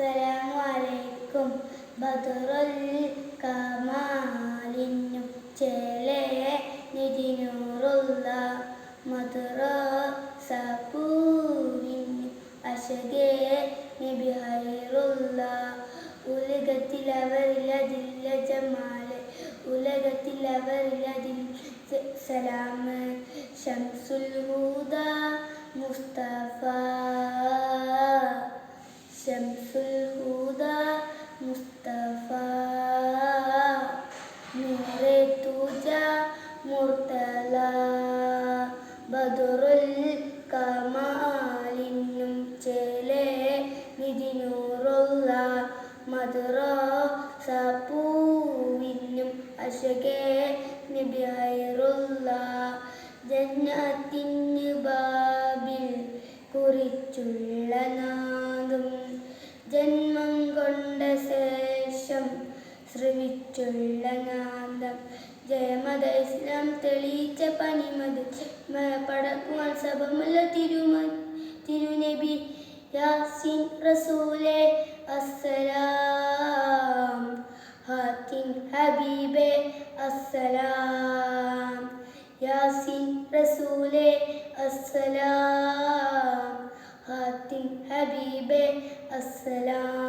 അസ്സലാമു അലൈക്കും. ബദറുൽ കമാലിനും ചേലേ നിധിനൂറുള്ള മദ്റസ പൂവിനും അശകേ നബി ഹൈറുള്ള ഉലകത്തിലവരിലതില്ല ജമാല് ഉലകത്തിലവരിലതിൽ സലാമ് ശംസുൽ ഹുദ മുസ്തഫ ശംസുൽ ഹുദ മുസ്തഫ നൂറെ തുജ മുർത്തല ബദറുൽ കമാലിനും ചേലേ നിധിനൂറുള്ള മദ്റസ പൂവിനും അശകേ നബി ഹൈറുള്ള ജന്നത്തിൻ ബാബിൽ കുറിച്ചുള്ള നാദം ജന്മം കൊണ്ട ശേഷം ശ്രവിച്ചുള്ള നാദം ജയമത ഇസ്ലാം തെളിയിച്ച പനിമത് പടക്കുവാൻ സഭമുള്ള തിരുനബി യാസിൻ റസൂലേ അസ്സലാം ഹാത്തിൻ ഹബീബേ അസ്സലാം യാസിൻ റസൂലേ അസ്സലാം ഹാത്തിൻ ഹബീബേ അസ്സലാം.